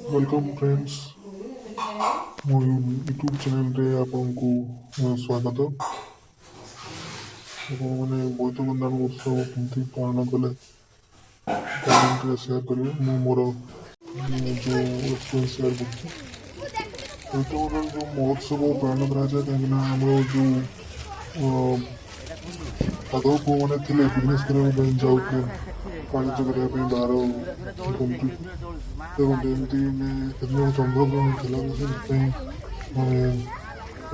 Welcome friends मो YouTube channel रे आपको स्वागत मैंने बोईत बंधाण उत्सव केमती पालन कले कमेंट रे शेयर करेंगे मु मोर जो एक्सपीरियंस शेयर करছি बोईत बंधाण जो महोत्सव पालन कराए कहीं आम जो साधव पुओ मैंने थे बिजनेस करने जाऊे वाणिज्य करने बाहर कंट्री एमती सेदिन चंद्रग्रहण थी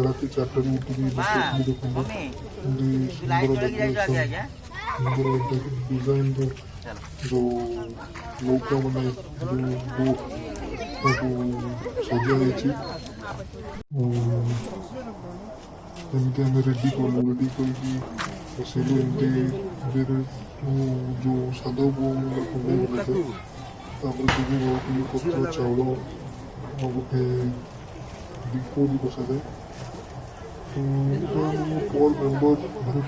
राति 4 उठिकी बसुली देखते सुंदर डेकोरेशन सुंदर डिजाइन जो नौका मैंने जो बोट सजा एमती आम रेडी कलु रेडी करके बसलु एमती जो साधव पुओ कुंडे बनाए सब पत्र चाउल गोटे दीप भी बसाए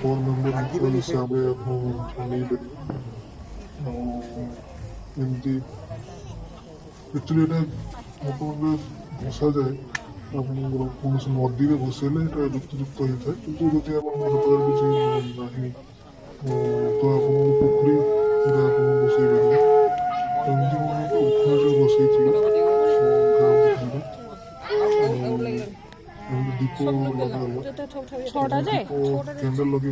पर मेम्बर हिसाब से आप एमती एक्चुअली भसा जाए आप कौन नदी में भसैले युक्तियुक्त होता है कि जब आप किसी ना तो आप पोखरी आप बसई पारे बसई दीप कैंडल लगे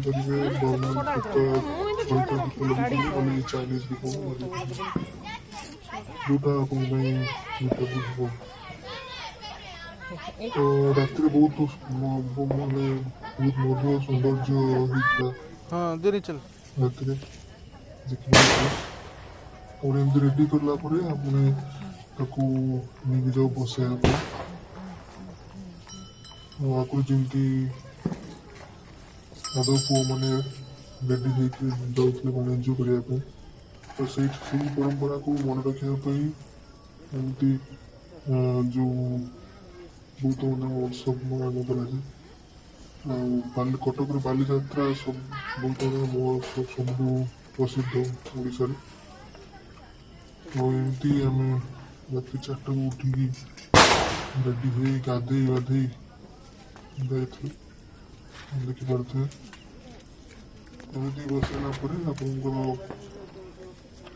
पारे चाइनीज दीप जोटा आप तो रात्रि बहुत माने बहुत मधुर सौंदर्य हाँ देरी चल रात्रि और एमती रेडी करला आपने ताकू नहीं जाओ बस आगुरी जमी साधव पुओ मैंने रेडी होते मैंने एंजॉय करने तो से परंपरा को मन रखापी एमती जो बहुत मैंने उत्सव पालन कराए कटक बालीजात्रा सब बहुत महोत्सव सब प्रसिद्ध ओडिशा तो एमती आम राति 4 उठिकी रेडी हो गाधे गाधे देखिपे एमती बसला आप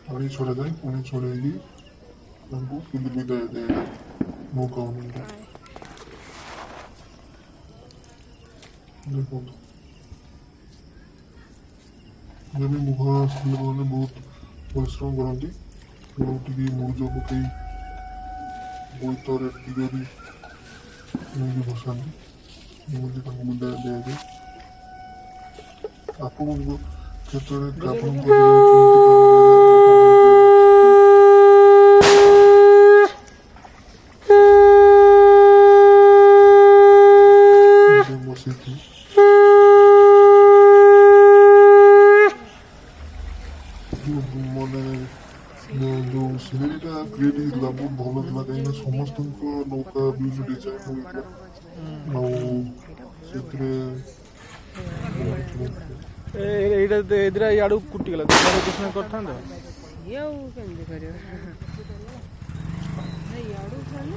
पानी छड़ा जाए पानी छड़े विदाय दिया मौका देखो जब मुख स्त्री मैंने बहुत परिश्रम करती उठिकी मुर्ज पकई बोईतर नहीं बसाती विदाय दिया जाए आप क्षेत्र जो सिनेरीटा क्रिएट होता बहुत भल था कहीं समस्त नौका विभिन्न डिजाइन होता याडू कुटिगला डेकोरेशन करथा यो केमती करियो याडू खाने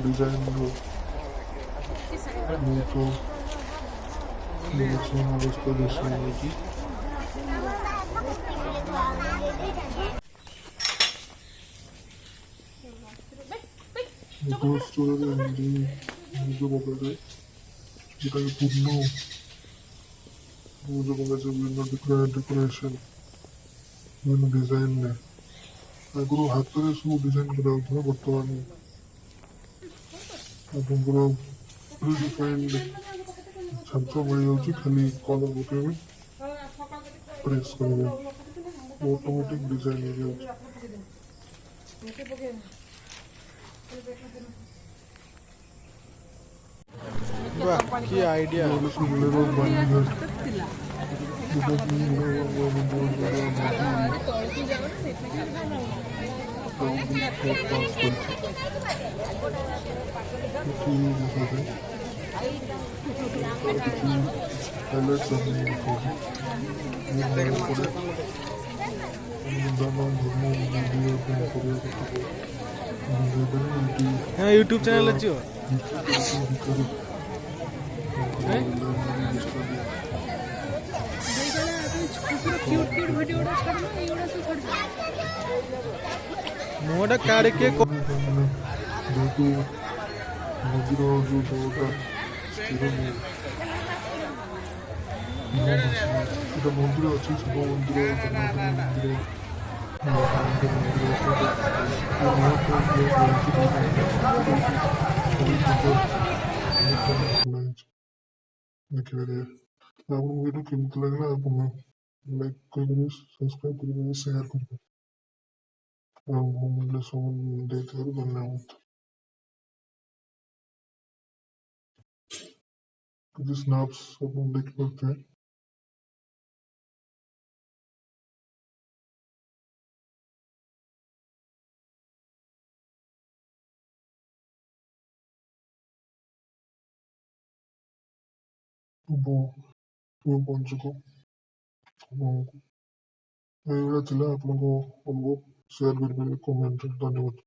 डिजाइन पूर्ण डेकोरेशन विभिन्न डिजाइन ने आगुरी हाथ में सब डिजाइन करा बर्तमान आपंकर प्रीडिफाइंड छाप मिल जाऊँ खाली कलर गोटे प्रेस करेंगे ऑटोमेटिक डिजाइन हो जाए की आइडिया पास करके हाइलाइट्स হ্যাঁ ইউটিউব চ্যানেল আছে ওর। क्यूट क्यूट वीडियो छोड़ना ये सब छोड़ ମୁହଁଟା କାଢି କିଏ ଯେହେତୁ ମନ୍ଦିର ଯୋଉ ଦେବତା ସ୍ଥିର ନୁହେଁ ସେଟା ମନ୍ଦିର ଅଛି ଶିବ ମନ୍ଦିର ଜଗନ୍ନାଥ ମନ୍ଦିର ମହାପ୍ରଭୁଙ୍କ ମନ୍ଦିର ଦେଖିପାରିବେ ଆପଣଙ୍କୁ ଭିଡ଼ିଓ କେମିତି ଲାଗିଲା ଆପଣ ଲାଇକ୍ କରିପାରିବେ ସବସ୍କ୍ରାଇବ୍ କରିପାରିବେ ସେୟାର କରିପାରିବେ ଆଉ ମୂଲ୍ୟ ସମୟ ଦେଇଥିବାରୁ ଧନ୍ୟବାଦ କିଛି ସ୍ନାପ୍ସ ଆପଣ ଦେଖିପାରୁଥିବେ शुभ पଞ୍ଚुक ଆପଣଙ୍କୁ ଏଇଭଳିଆ ଥିଲା ଆପଣଙ୍କ ଅନୁଭବ ସେୟାର କରିପାରିବେ କମେଣ୍ଟରେ ଧନ୍ୟବାଦ